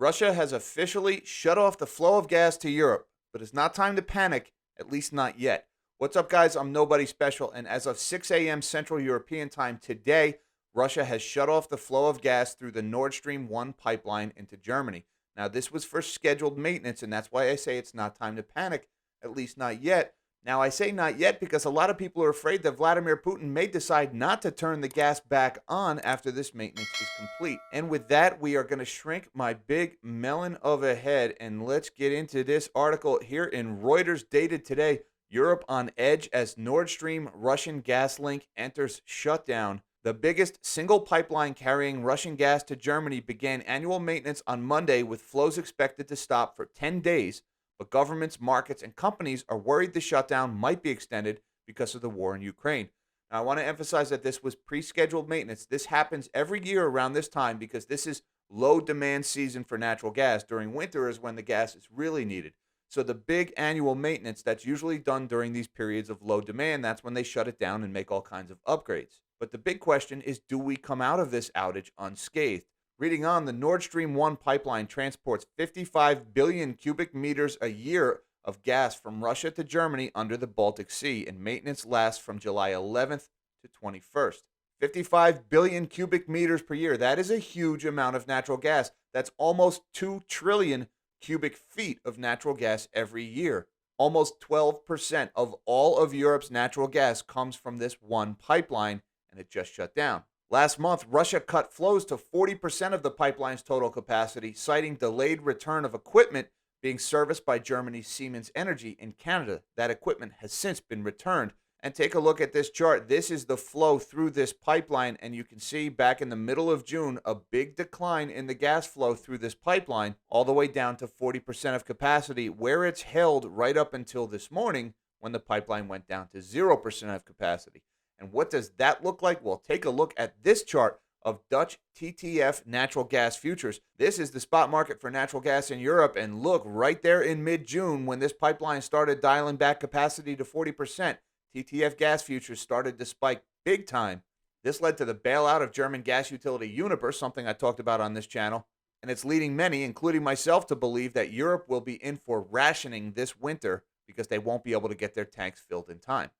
Russia has officially shut off the flow of gas to Europe, but it's not time to panic, at least not yet. What's up, guys? I'm Nobody Special, and as of 6 a.m. Central European Time today, Russia has shut off the flow of gas through the Nord Stream 1 pipeline into Germany. Now, this was for scheduled maintenance, and that's why I say it's not time to panic, at least not yet. Now, I say not yet because a lot of people are afraid that Vladimir Putin may decide not to turn the gas back on after this maintenance is complete. And with that, we are going to shrink my big melon of a head, and let's get into this article here in Reuters, dated today. Europe on edge as Nord Stream Russian gas link enters shutdown. The biggest single pipeline carrying Russian gas to Germany began annual maintenance on Monday, with flows expected to stop for 10 days. But governments, markets, and companies are worried the shutdown might be extended because of the war in Ukraine. Now, I want to emphasize that this was pre-scheduled maintenance. This happens every year around this time because this is low demand season for natural gas. During winter is when the gas is really needed. So the big annual maintenance that's usually done during these periods of low demand, that's when they shut it down and make all kinds of upgrades. But the big question is, do we come out of this outage unscathed? Reading on, the Nord Stream 1 pipeline transports 55 billion cubic meters a year of gas from Russia to Germany under the Baltic Sea, and maintenance lasts from July 11th to 21st. 55 billion cubic meters per year. That is a huge amount of natural gas. That's almost 2 trillion cubic feet of natural gas every year. Almost 12% of all of Europe's natural gas comes from this one pipeline, and it just shut down. Last month, Russia cut flows to 40% of the pipeline's total capacity, citing delayed return of equipment being serviced by Germany's Siemens Energy in Canada. That equipment has since been returned. And take a look at this chart. This is the flow through this pipeline, and you can see back in the middle of June, a big decline in the gas flow through this pipeline, all the way down to 40% of capacity, where it's held right up until this morning when the pipeline went down to 0% of capacity. And what does that look like? Well, take a look at this chart of Dutch TTF natural gas futures. This is the spot market for natural gas in Europe. And look, right there in mid-June, when this pipeline started dialing back capacity to 40%, TTF gas futures started to spike big time. This led to the bailout of German gas utility Uniper, something I talked about on this channel. And it's leading many, including myself, to believe that Europe will be in for rationing this winter because they won't be able to get their tanks filled in time.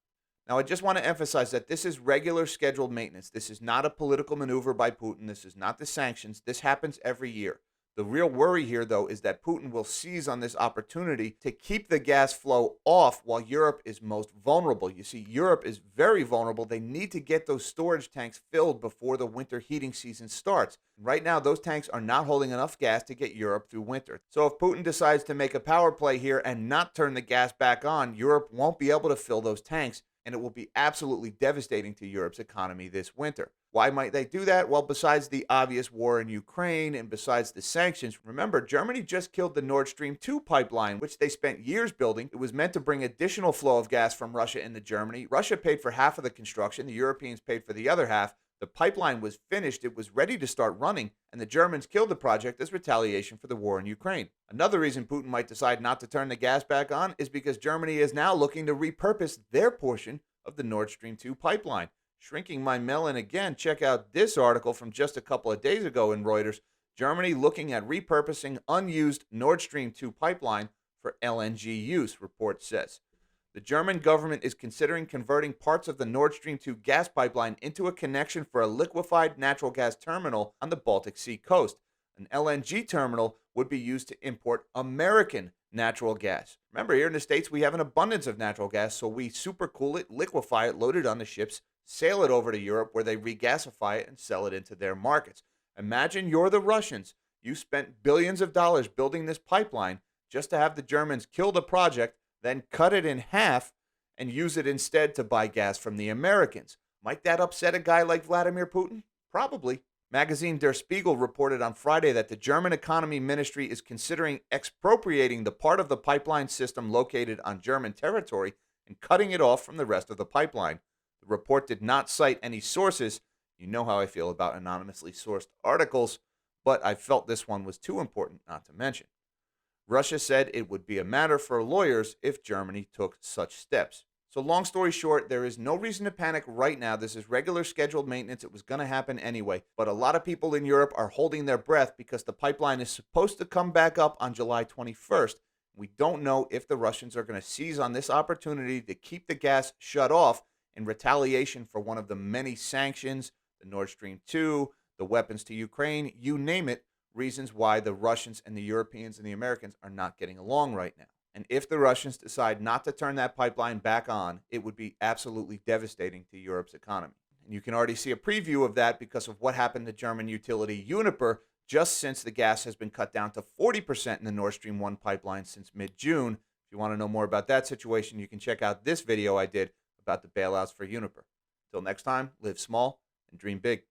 Now, I just want to emphasize that this is regular scheduled maintenance. This is not a political maneuver by Putin. This is not the sanctions. This happens every year. The real worry here, though, is that Putin will seize on this opportunity to keep the gas flow off while Europe is most vulnerable. You see, Europe is very vulnerable. They need to get those storage tanks filled before the winter heating season starts. Right now, those tanks are not holding enough gas to get Europe through winter. So if Putin decides to make a power play here and not turn the gas back on, Europe won't be able to fill those tanks, and it will be absolutely devastating to Europe's economy this winter. Why might they do that? Well, besides the obvious war in Ukraine and besides the sanctions, remember, Germany just killed the Nord Stream 2 pipeline, which they spent years building. It was meant to bring additional flow of gas from Russia into Germany. Russia paid for half of the construction. The Europeans paid for the other half. The pipeline was finished. It was ready to start running, and the Germans killed the project as retaliation for the war in Ukraine. Another reason Putin might decide not to turn the gas back on is because Germany is now looking to repurpose their portion of the Nord Stream 2 pipeline. Shrinking my melon again, check out this article from just a couple of days ago in Reuters. Germany looking at repurposing unused Nord Stream 2 pipeline for LNG use, report says. The German government is considering converting parts of the Nord Stream 2 gas pipeline into a connection for a liquefied natural gas terminal on the Baltic Sea coast. An LNG terminal would be used to import American natural gas. Remember, here in the States, we have an abundance of natural gas, so we supercool it, liquefy it, load it on the ships, sail it over to Europe where they regasify it and sell it into their markets. Imagine you're the Russians. You spent billions of dollars building this pipeline just to have the Germans kill the project, then cut it in half and use it instead to buy gas from the Americans. Might that upset a guy like Vladimir Putin? Probably. Magazine Der Spiegel reported on Friday that the German Economy Ministry is considering expropriating the part of the pipeline system located on German territory and cutting it off from the rest of the pipeline. The report did not cite any sources. You know how I feel about anonymously sourced articles, but I felt this one was too important not to mention. Russia said it would be a matter for lawyers if Germany took such steps. So, long story short, there is no reason to panic right now. This is regular scheduled maintenance. It was going to happen anyway. But a lot of people in Europe are holding their breath because the pipeline is supposed to come back up on July 21st. We don't know if the Russians are going to seize on this opportunity to keep the gas shut off in retaliation for one of the many sanctions, the Nord Stream 2, the weapons to Ukraine, you name it, reasons why the Russians and the Europeans and the Americans are not getting along right now. And if the Russians decide not to turn that pipeline back on, it would be absolutely devastating to Europe's economy. And you can already see a preview of that because of what happened to German utility Uniper just since the gas has been cut down to 40% in the Nord Stream 1 pipeline since mid-June. If you want to know more about that situation, you can check out this video I did about the bailouts for Uniper. Until next time, live small and dream big.